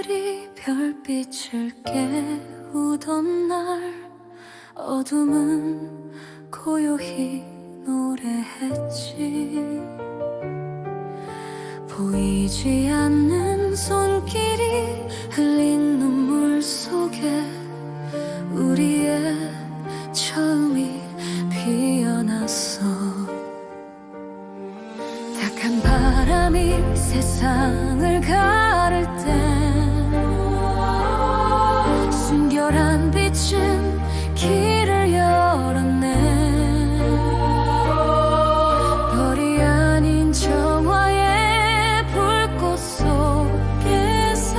별들이 별빛을 깨우던 날 어둠은 고요히 노래했지. 보이지 않는 손길이 흘린 눈물 속에 우리의 처음이 피어났어. 탁한 바람이 세상을 가를 땐 순결한 빛은 길을 열었네. 별이 아닌 정화의 불꽃 속에서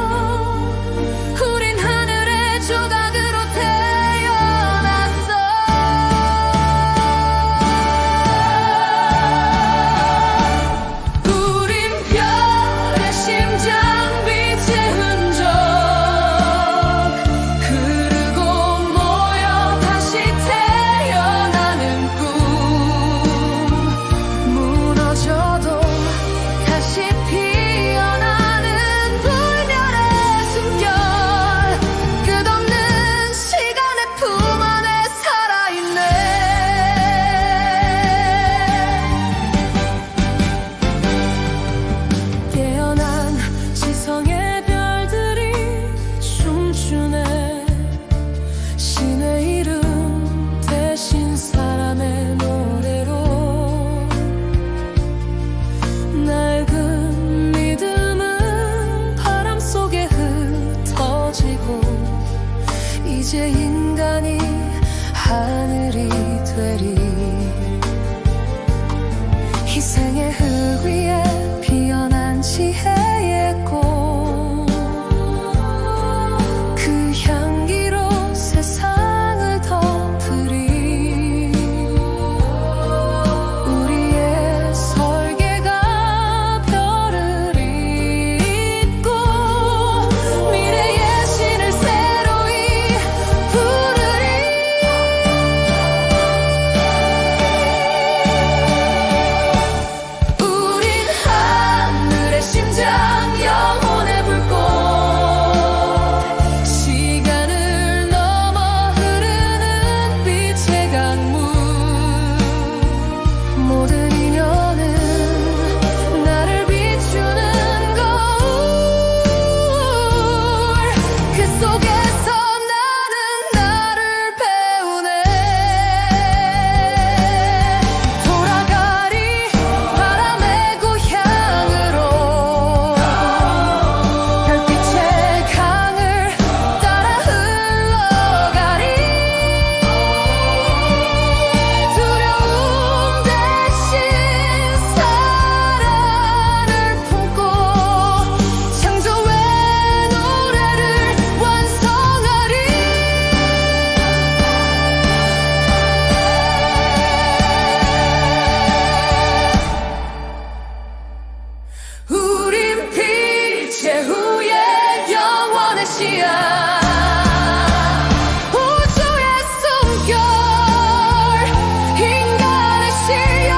우린 하늘의 조각으로 태어났어. 우린 별의 심장 빛의 흔적 흐르고 모여 다시 태어나는 꿈. 무너져도 다시 피어나는 불멸의 숨결. 끝없는 시간의 품 안에 살아있네. 깨어난 지성의 별들이 춤추네. 신의 이름 대신 사람의 노래로 낡은 믿음은 바람 속에 흩어지고 이제 인간이 하늘이 되리. 희생의 흙 위에 피어난 지혜의 꽃. 그 향기로 세상을 덮으리. 우리의 설계가 별을 잇고 미래의 신을 새로이 부르리. 우린 하늘의 심장 영혼의 불꽃. 시간을 넘어 흐르는 빛의 강물. 모든 인연은 나를 비추는 거울. 그 속에서 나는 나를 배우네. 돌아가리 바람의 고향으로. 별빛의 강을 따라 흘러가리. 두려움 대신 사랑을 품고 창조의 노래를 완성하리. 우린 빛의 후예 영원의 씨앗. 우주의 숨결 인간의 실력.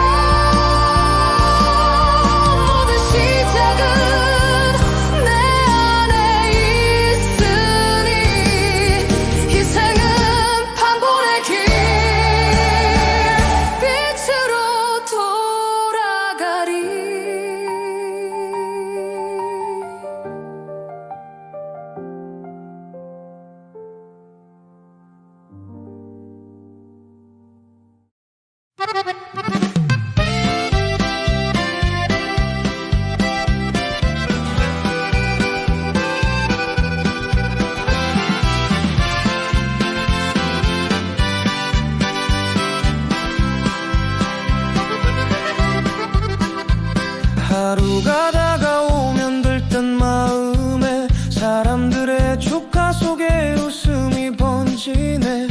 모든 시작은 내 안에 있으니 희생은 판본의 길. 빛으로 돌아가리. 하루가 다가오면 들뜬 마음에 사람들의 축하 속에 웃음이 번지네.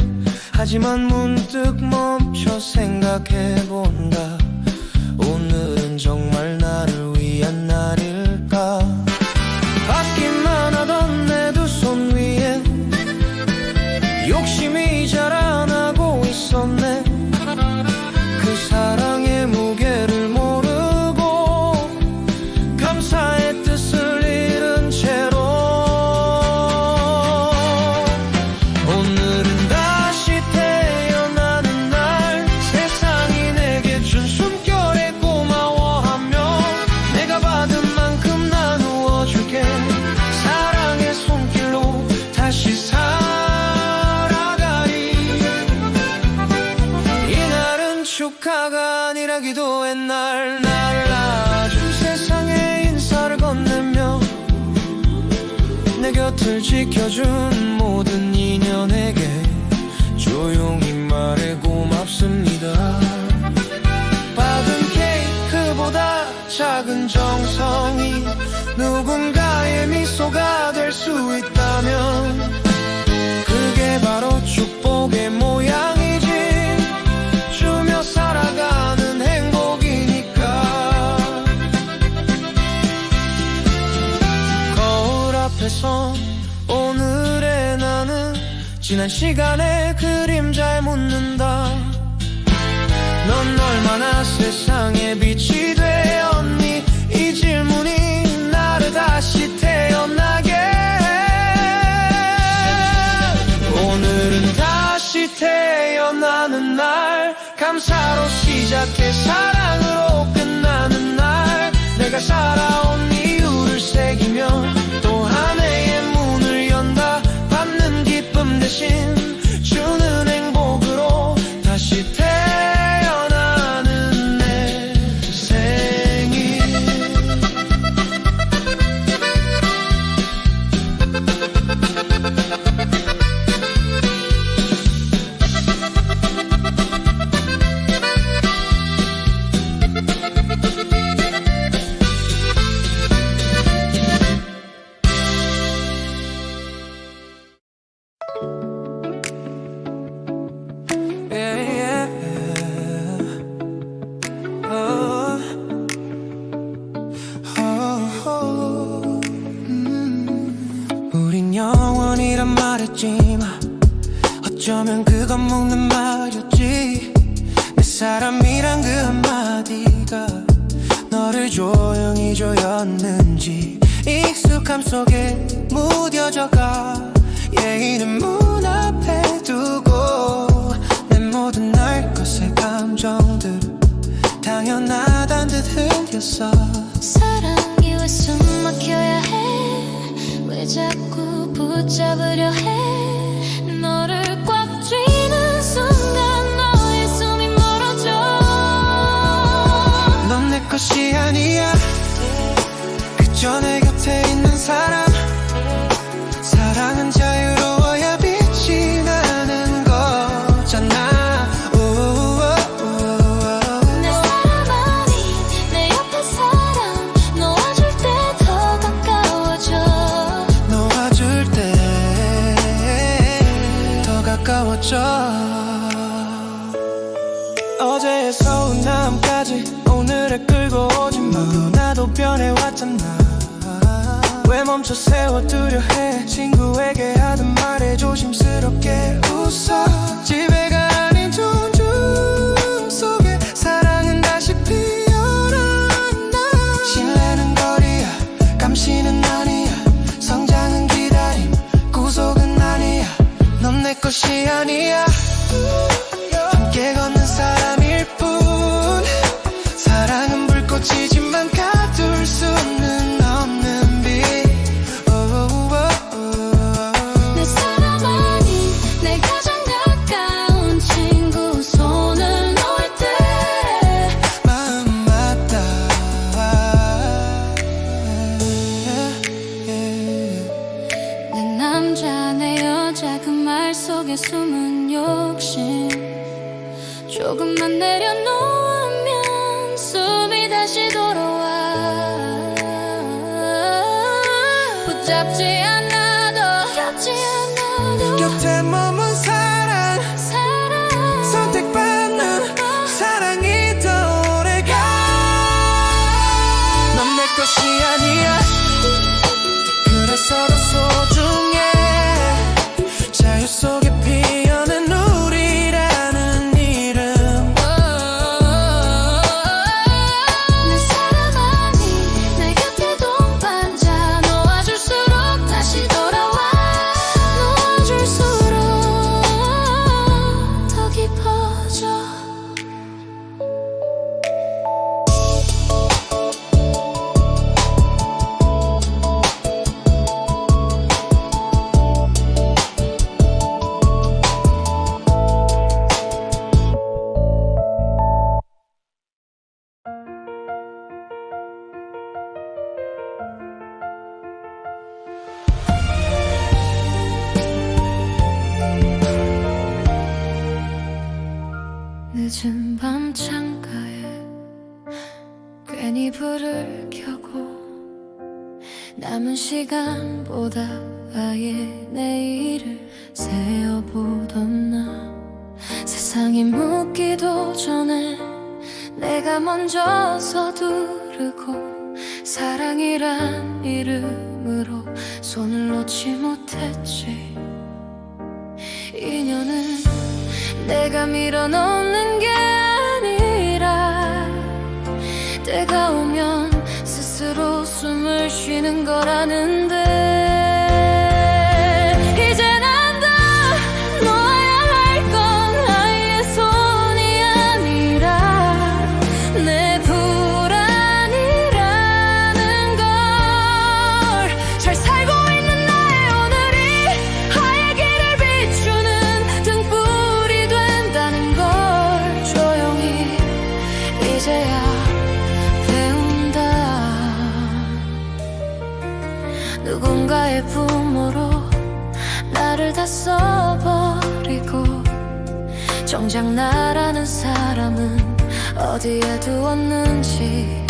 하지만 문득 멈춰 생각해본다. 오늘은 정말 나를 위한 날일까? 받기만 하던 내 두 손 위에 욕심이 자라나고 있었네. 그 사랑의 무게를 모르고 감사의 뜻을 잃은 채로 기도해 날 아주 세상에 인사를 건네며 내 곁을 지켜준 모든 인연에게 조용히 말해 고맙습니다. 받은 케이크보다 작은 정성이 누군가의 미소가 될 수 있다면 그게 바로 축복의 모양이지. 주며 살아가는 행복이니까. 거울 앞에선 오늘의 나는 지난 시간의 그림자에 묻는다. 넌 얼마나 세상에 빛이 되었니? 이 질문이 나를 다시 태어나게. 오늘은 다시 태어나는 날, 감사로 시작해 사랑으로 끝나는 날. 내가 살아온 이유를 새기며 또 한 해의 문을 연다. 받는 기쁨 대신 주는 행복으로 다시 태어나는 내 생일. 우린 영원이란 말했지만 어쩌면 그건 먹는 말이었지. 내 사람이란 그 한마디가 너를 조용히 조였는지 익숙함 속에 무뎌져가. 예의는 문 앞에 두고 내 모든 날 것의 감정들 당연하단 듯 흘렸어. 사랑이 왜 숨막혀야 해? 왜 자꾸 붙잡으려 해? 너를 꽉 쥐는 순간 너의 숨이 멀어져. 넌 내 것이 아니야. 그저 내 곁에 있는 사람. 사랑은 자유로워야 빛이 나는 거잖아. 내 사람 아닌 내 옆에 사람. 놓아줄 때 더 가까워져. 놓아줄 때 더 가까워져. 어제의 서운함까지 오늘에 끌고 오지 마. 너도 나도 변해왔잖아. 왜 멈춰 세워두려 해? 친구에게 하던 말에 조심스럽게 웃어. 집에가 아닌 좋은 중 속에 사랑은 다시 피어난다. 신뢰는 거리야, 감시는 아니야. 성장은 기다림, 구속은 아니야. 넌 내 것이 아니야. 함께 걷는 사람일 뿐. 사랑은 불꽃이지만 가둘 수는 없는 빛. 내 사람 아닌 내 가장 가까운 친구 손을 놓을 때 마음 맞다. 내 남자 내 여자 그 말 속에 숨은 욕심 조금만 내려놓으면 숨이 다시 돌아와. 붙잡지 않아도 곁에 머문 사랑. 선택받는 사랑이 더 오래가. 넌 내 것이 아니야. 그래서 더 소중해. 자유 속에 피어난 우리라는 이름. 내 사람 아닌 내 곁에 동반자. 놓아줄수록 다시 돌아와. 놓아줄수록 늦은 밤 창가에 괜히 불을 켜고 남은 시간보다 아예 내일을 세어보던 나 세상이 묻기도 전에 내가 먼저 서두르고 사랑이란 이름으로 손을 놓지 못했지. 인연은 내가 밀어넣는 게 아니라 때가 오면 스스로 숨을 쉬는 거라는데 이제 난 다 놓아야 할 건 아이의 손이 아니라 내 불안이라는 걸 잘 살고 있는 나의 오늘이 하얘 길을 비추는 등불이 된다는 걸 조용히 이제야 누군가의 부모로 나를 다 써버리고 정작 나라는 사람은 어디에 두었는지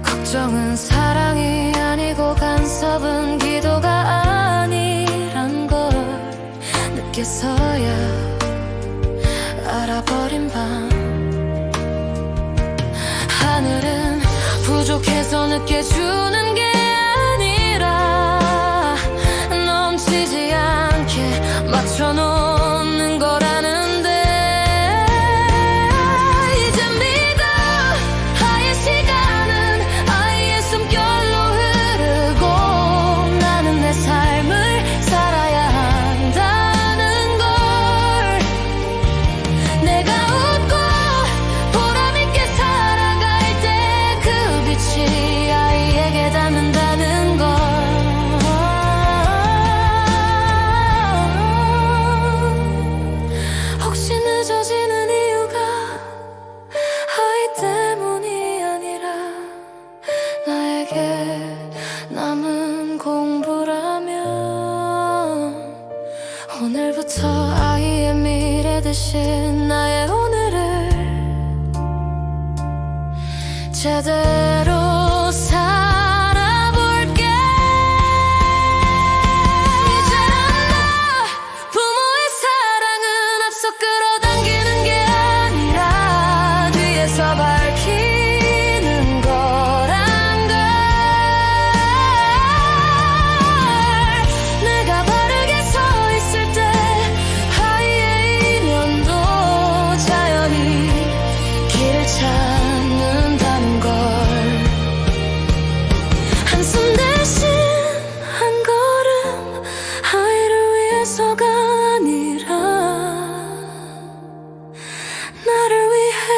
걱정은 사랑이 아니고 간섭은 기도가 아니란 걸 늦게서야 알아버린 밤 하늘은 부족해서 늦게 주는 게 넘치지 않게 맞춰놓는 거라는데 이제 믿어 아이의 시간은 아이의 숨결로 흐르고 나는 내 삶을 살아야 한다는 걸 내가 웃고 보람있게 살아갈 때 그 빛이 아이에게 닿는다는 걸 늦어지는 이유가 아이 때문이 아니라 나에게 남은 공부라면 오늘부터 아이의 미래 대신 나의 오늘을 제대로 살아볼게. 이제 나 부모의 사랑은 앞서 끌어당기는 게 아니라 뒤에서 밝히는 거란 걸 내가 바르게 서 있을 때 아이의 인연도 자연히 길을 찾는다는 걸 한숨 대신 한 걸음 아이를 위해서가 아니라 나를 위해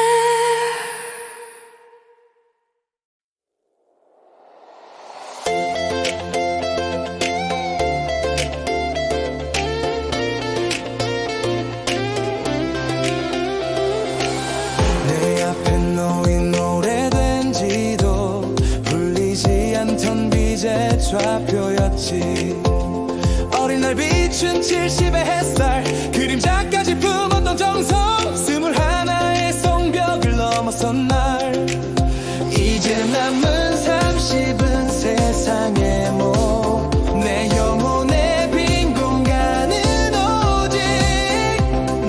내 앞에 놓인 오래된 지도 불리지 않던 빛의 좌표였지. 어린 날 비춘 70의 햇살 그림자까지 품었던 정성 21의 성벽을 넘어선 날 이제 남은 30은 세상의 내 영혼의 빈 공간은 오직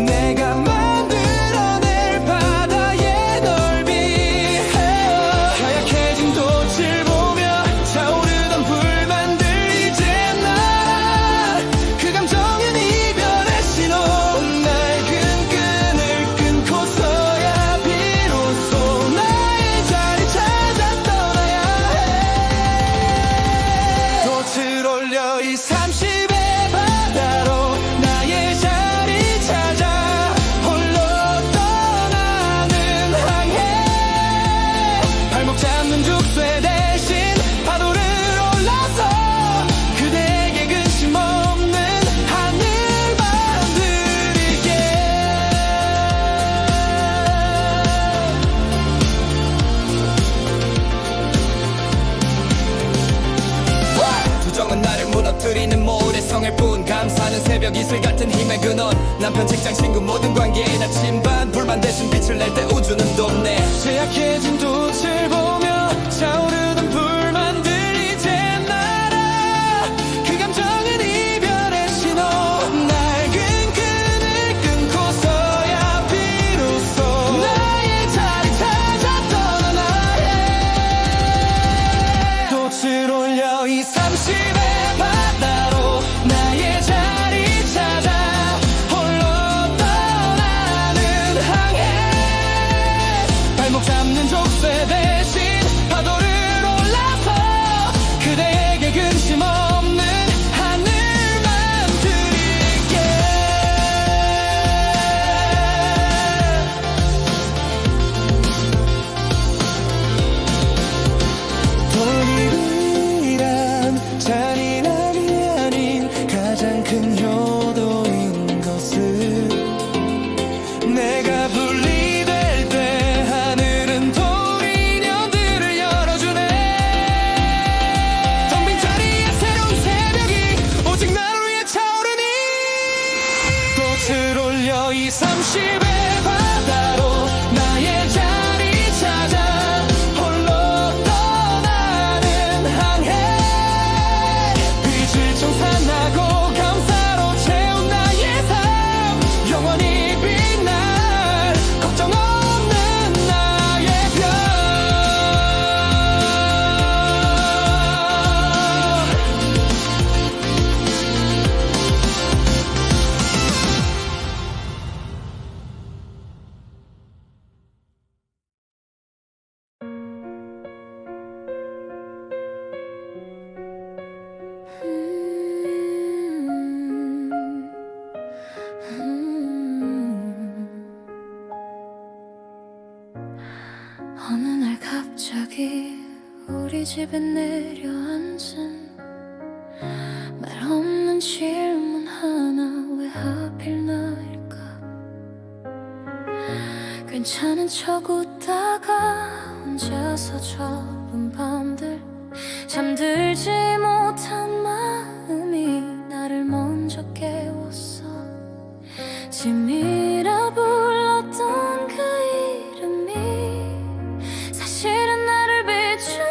내가 만들어낼 바다의 넓이 하얗게진 돛을 보며 차오르던 불만들 이제 날 그 감정은 이별의 신호 낡은 끈을 끊고서야 비로소 나의 자리 찾아 떠나야 해. 돛을 올려 이 30의 바다로 나의 자리 찾아 홀로 떠나는 항해 발목 잡는 죽쇠 대신 파도를 올라서 그대에게 근심 없는 하늘만 드릴게. 부정은 나를 무너뜨리는 모래성일 뿐 감사하는 새벽 이슬 같은 힘의 근원 남편 직장 친구 모든 관계에 나침반 불만 대신 빛을 낼 때 우주는 돕네 제약해진 돛을 보며 차오르던 불만들 이제 날아 그 감정은 이별의 신호 낡은 끈을 끊고서야 비로소 나의 자리 찾아 떠나나해 돛을 올려 230의 바다로 나의 자리 찾아 홀로 떠나는 항해 발목 잡는 족쇄 대신 파도를 올라서 그대에게 근심 없는 하늘만 드릴게 독일이란 잔인함이 아닌 가장 큰 효도인 것을 내가 분리될 때 하늘은 돌인연들을 열어주네 텅 빈 자리에 새로운 새벽이 오직 나를 위해 차오르니 돛을 올려 230의 바다로 나의 자리 찾아 홀로 떠나는 항해 빛을 청산하고 감사로 채운 나의 삶 영원히 빛날 걱정 없는 나의 별 어느 날 갑자기 우리 집에 내려앉은 말 없는 질문 하나 왜 하필 나일까 괜찮은 척 웃다가 혼자서 접은 밤들 잠들지 못한 마음이 나를 먼저 깨웠어 짐이라 불렀던 그 이름이 사실은 나를 비춘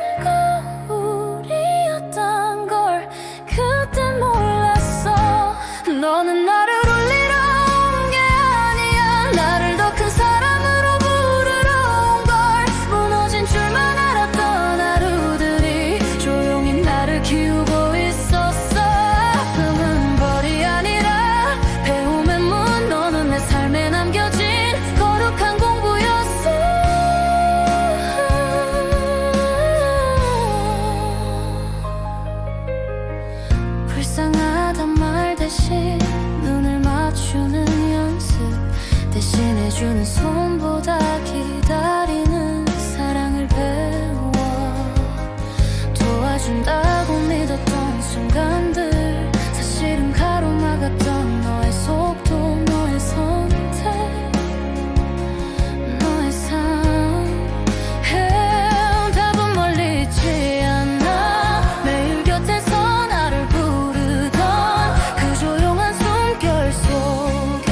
거울이었던 걸 그때 몰랐어 너는 나를 울리러 온 게 아니야 나를 더 큰 사람으로 부르러 온 걸 무너진 줄만 알았던 하루들이 조용히 나를 키우고 있었어 아픔은 벌이 아니라 배움의 문 너는 내 삶에 남겨진 거룩한 공부였어 불쌍하단 말 대신 눈을 맞추는 연습 대신해주는 손보다 기다리는 사랑을 배워 도와준다고 믿었던 순간들 사실은 가로막았던 너의 속도 너의 선택 너의 삶 답은 멀리 있지 않아 매일 곁에서 나를 부르던 그 조용한 숨결 속에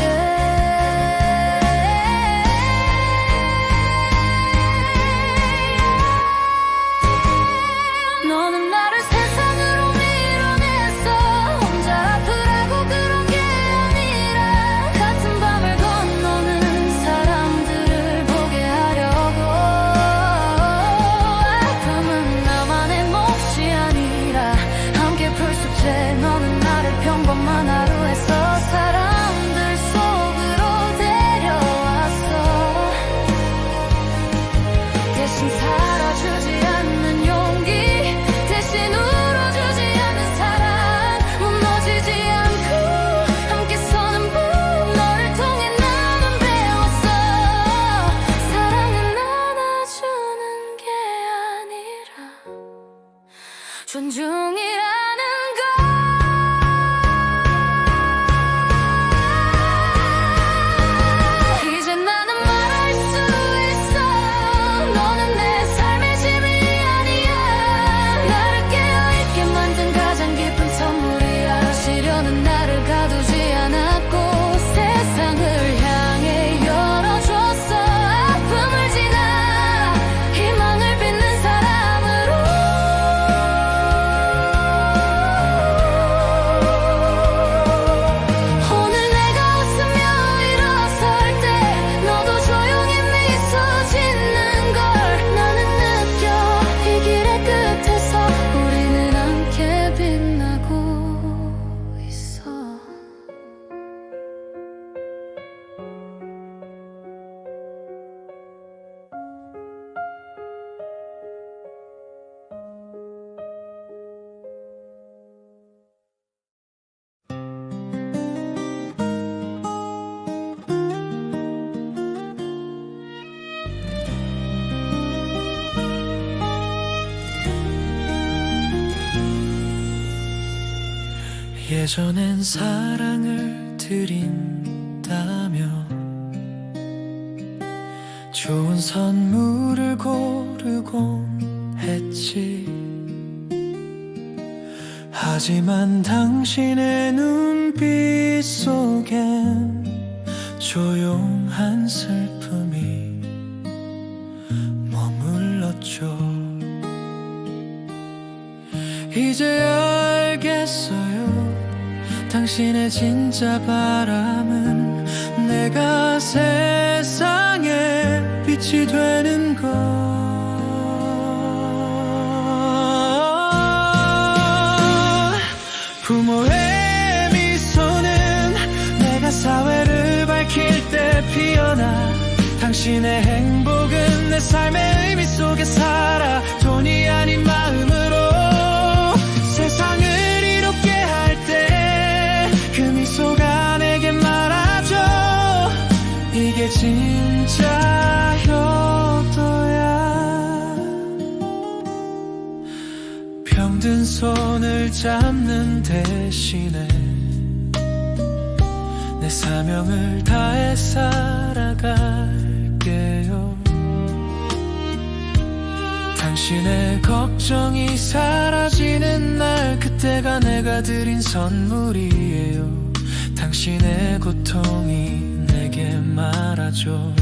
예전엔 사랑을 드린다며 좋은 선물을 고르곤 했지. 하지만 당신의 눈빛 속엔 조용한 슬픔이 머물렀죠. 이제 알겠어요. 당신의 진짜 바람은 내가 세상에 빛이 되는 것. 부모의 미소는 내가 사회를 밝힐 때 피어나. 당신의 행복은 내 삶의 의미 속에 살아. 돈이 아닌 마음으로 세상을 이롭게 할 때 그 미소가 내게 말아줘. 이게 진짜 효도야. 병든 손을 잡는 대신에 내 사명을 다해 살아갈게요. 당신의 걱정이 사라지는 날, 그때가 내가 드린 선물이에요. 당신의 고통이 내게 말아줘.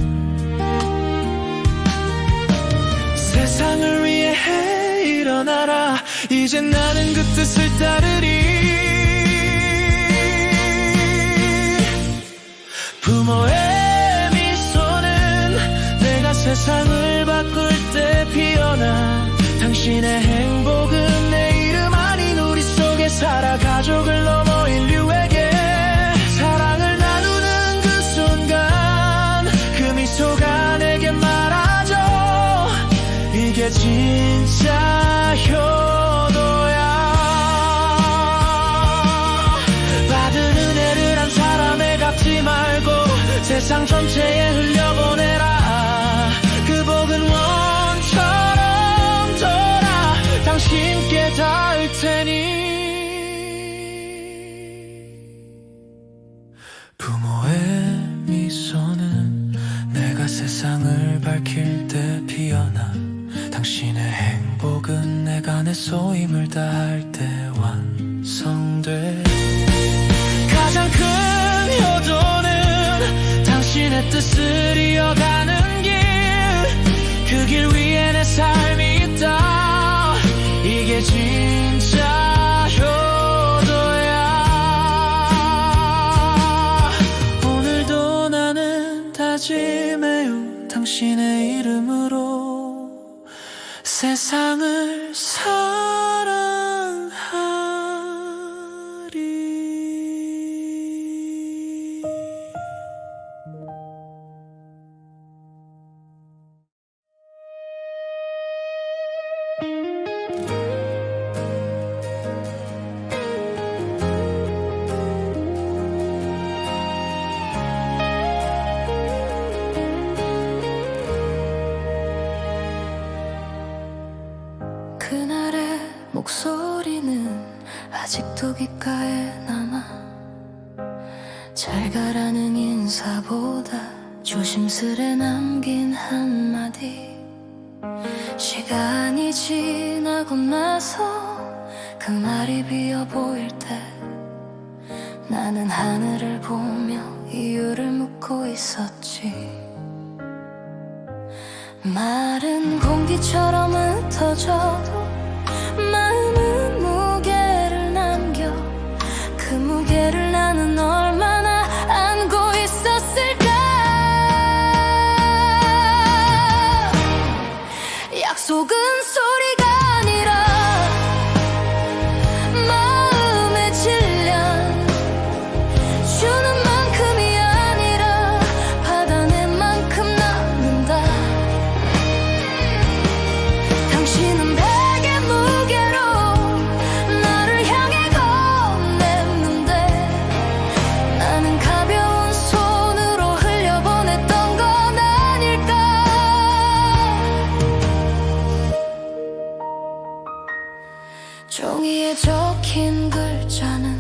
세상을 위해 일어나라. 이제 나는 그 뜻을 따르리. 부모의 미소는 내가 세상을 바꿀 때 피어나. 당신의 행복은 내 이름 아닌 우리 속에 살아. 가족을 넘어 인류에게 사랑을 나누는 그 순간 그 미소가 내게 말아줘. 이게 진짜 효도야. 받은 은혜를 한 사람에 갚지 말고 세상 전체에 흘려보내라. 그 복은 원처럼 돌아 당신께 닿을 테니. 부모의 미소는 내가 세상을 밝힐 때 피어나. 당신의 행복은 내가 내 소임을 다할 때 완성돼. 가장 큰 효도는 당신의 뜻을 이어가는 길. 그 길 위에 내 삶이 있다. 이게 진짜 효도야. 오늘도 나는 다짐해요. 당신의 이름으로 세상을 사랑하리. 그날의 목소리는 아직도 귓가에 남아. 잘 가라는 인사보다 조심스레 남긴 한마디. 시간이 지나고 나서 그 말이 비어 보일 때 나는 하늘을 보며 이유를 묻고 있었지. 마른 공기처럼 흩어져도 마음은 무게를 남겨. 그 무게를 나는 얼마나 안고 있었을까. 약속은 소리가 아니라 마음의 질량. 주는 만큼이 아니라 받아낸 만큼 남는다. 당신은 백의 무게로 나를 향해 건넸는데 나는 가벼운 손으로 흘려보냈던 건 아닐까. 종이에 적힌 글자는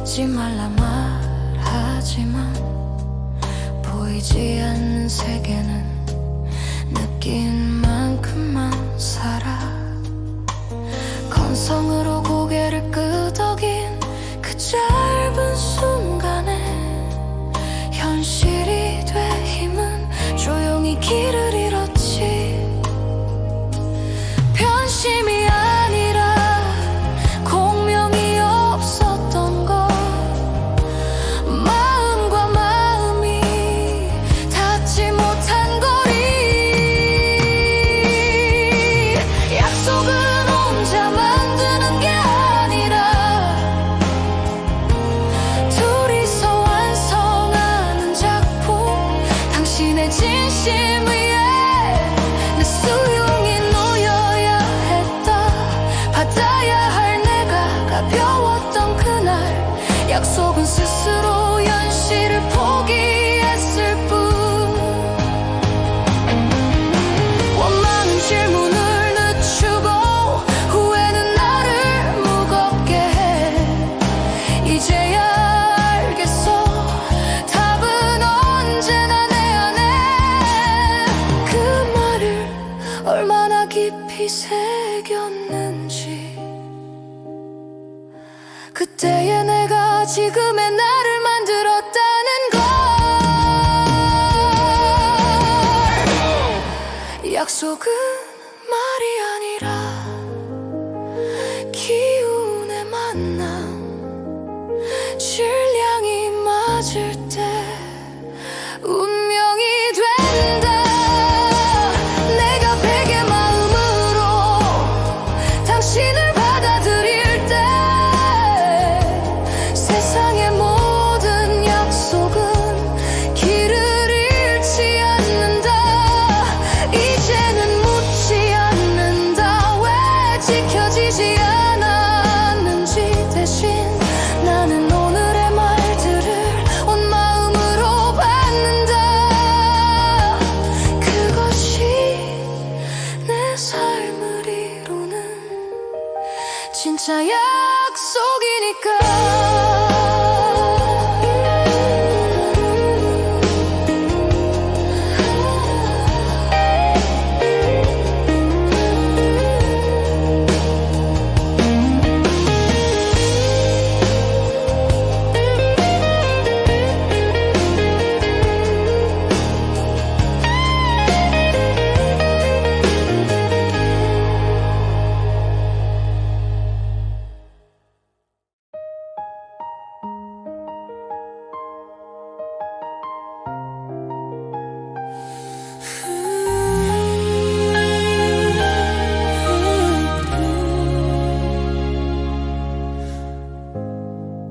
잊지 말라 말하지만 보이지 않는 세계는 느낀 만큼만 살아. 건성으로 고개를 끄덕인 그 짧은 순간에 현실이 돼 힘은 조용히 길을 잃었지. 변심이 아니라 공명이 없었던 것, 마음과 마음이 닿지 못한 거리. 약속은 혼자 만드는 게 아니라 둘이서 완성하는 작품. 당신의 진심 위에 내 수용이 놓여야 했다. 받아야 할 내가 가벼웠던 그날. 약속은 스스로 현실을 포기했을 뿐. 원망은 질문을 늦추고 후회는 나를 무겁게 해. 이제야 알겠어, 답은 언제나 내 안에. 그 말을 얼마나 깊이 새겼는지. 그때의 내가 지금의 나를 만들었다는 걸. 약속은 말이 아니라 기운의 만남. 질량이 맞을 때 운명이 된다. 내가 베개 마음으로 당신을 받아들일 때 세상의 모든 약속은 길을 잃지 않는다. 이제는 묻지 않는다. 왜 지켜지지 않았는지. 대신 나는 오늘의 말들을 온 마음으로 받는다. 그것이 내 삶을 이루는 진짜 약속이니까.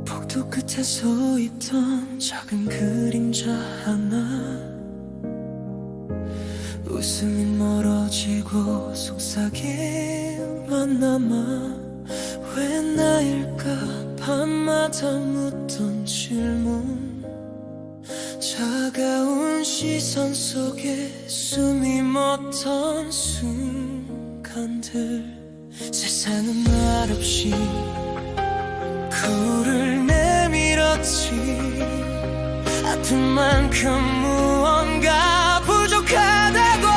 복도 끝에 서 있던 작은 그림자 하나. 웃음이 멀어지고 속삭임만 남아. 왜 나일까 밤마다 묻던 질문. 차가운 시선 속에 숨이 멎던 순간들. 세상은 말없이 굴을 내밀었지. 아픈 만큼 무언가 부족하다고.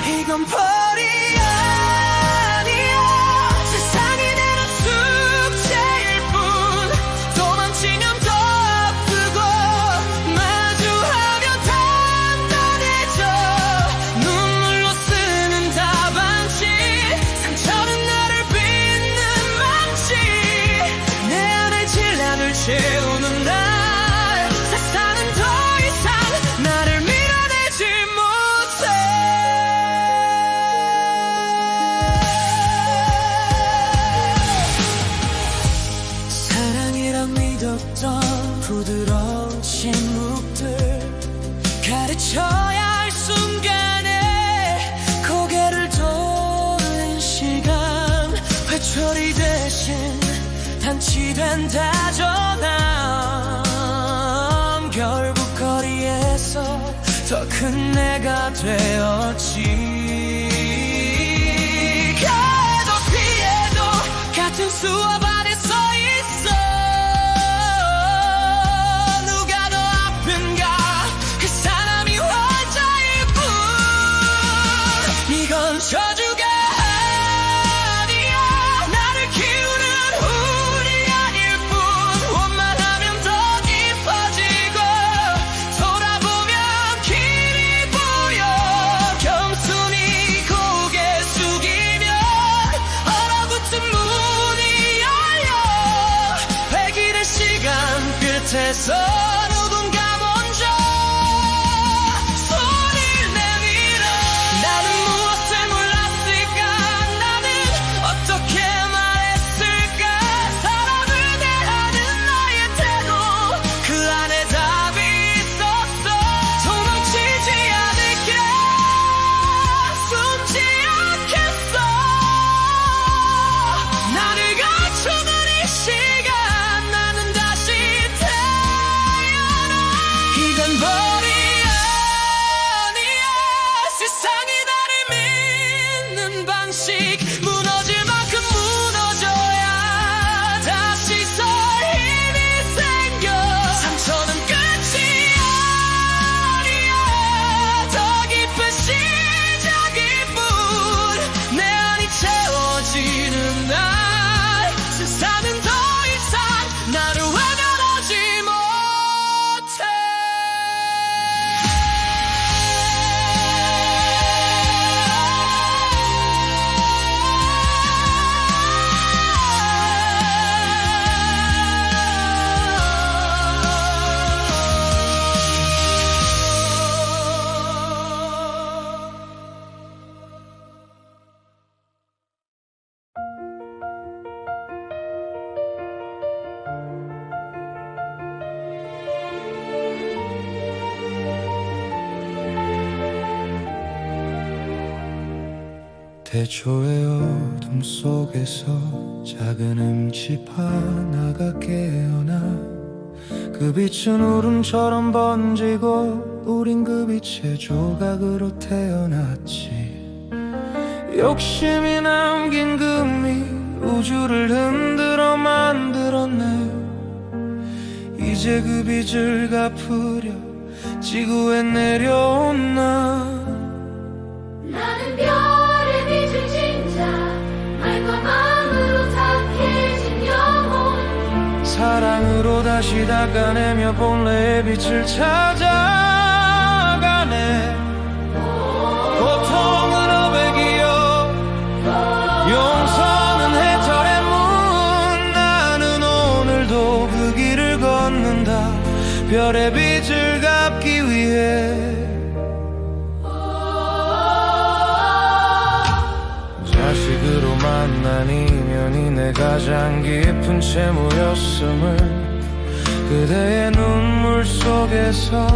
이건 벌이 아니야. 세상이 내는 숙제일 뿐. 도망치면 더 아프고 마주하면 단단해져. 눈물로 쓰는 답안지. 상처는 나를 빚는 망치. 내 안에 질량을 채우는 날. 세상은 더 이상 나를 밀어내지 못해. 사랑이란 믿었던 부드러운 침묵들. 가르쳐야 할 순간에 고개를 돌린 시간. 회초리 대신 단치된 다전함. 결국 거리에서 더 큰 내가 되었지. 가도 피해도 같은 수업 안에 서 있어. 그래서 누군가 먼저 소리를 내밀어 나는 무엇을 몰랐을까 나는 어떻게 말했을까 사람을 대하는 나의 태도 그 안에 답이 있었어 도망치지 않을게 숨지 않겠어 나를 감추는 이 시간 나는 다시 태어나 이건 벌이 아니야 세상이 나를 믿는 방식 무너질 만큼 무너져야 다시 설 힘이 생겨 상처는 끝이 아니야 더 깊은 시작일 뿐 내 안이 채워지는 날 세상은 더 이상 나를 외면하지 못해 대초의 어둠 속에서 작은 음집 하나가 깨어나 그 빛은 울음처럼 번지고 우린 그 빛의 조각으로 태어났지 욕심이 남긴 금이 우주를 흔들어 만들었네 이제 그 빚을 갚으려 지구에 내려온 나 나는 별의 빛을 진짜 말과 마음으로 탁해진 영혼 사랑으로 다시 닦아내며 본래의 빛을 찾아가네 고통은 어백이요 용서는 해탈의 문 나는 오늘도 그 길을 걷는다 별의 빛을 갚기 위해 자식으로 만난 인연이 내 가장 깊은 채무였음을 그대의 눈물 속에서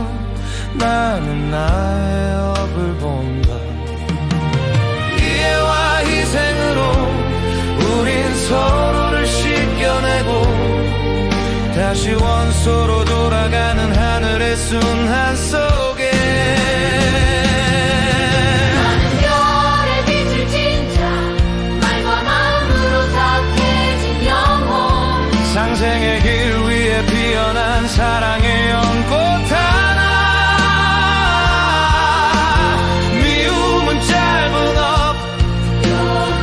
나는 나의 업을 본다 이해와 희생으로 우린 서로를 씻겨내고 다시 원소로 돌아가는 하늘의 순환 속에 상생의 길 위에 피어난 사랑의 연꽃 하나 미움은 짧은 업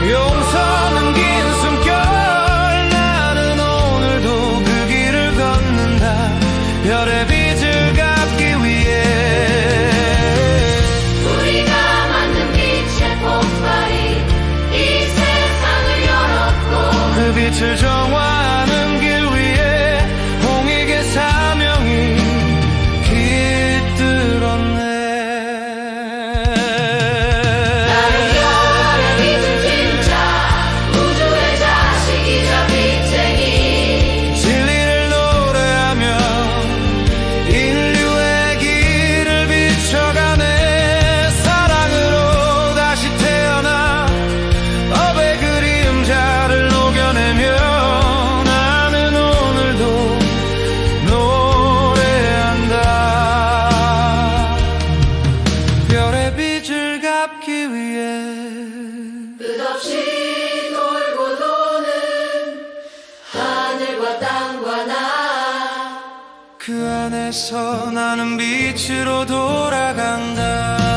용서는 긴 숨결 나는 오늘도 그 길을 걷는다 별의 빛을 갚기 위해 우리가 만든 빛의 폭발이 이 세상을 열었고 그 빛을 정화하는 길 위에 홍익의 사명이 깃들었네 나는 별의 빛을 진짜 우주의 자식이자 빛쟁이 진리를 노래하며 인류의 길을 비춰가네 사랑으로 다시 태어나 업의 그림자를 녹여내며 나는 오늘도 노래한다 별의 빛을 갚기 위해 끝없이 돌고 도는 하늘과 땅과 나 그 안에서 나는 빛으로 돌아간다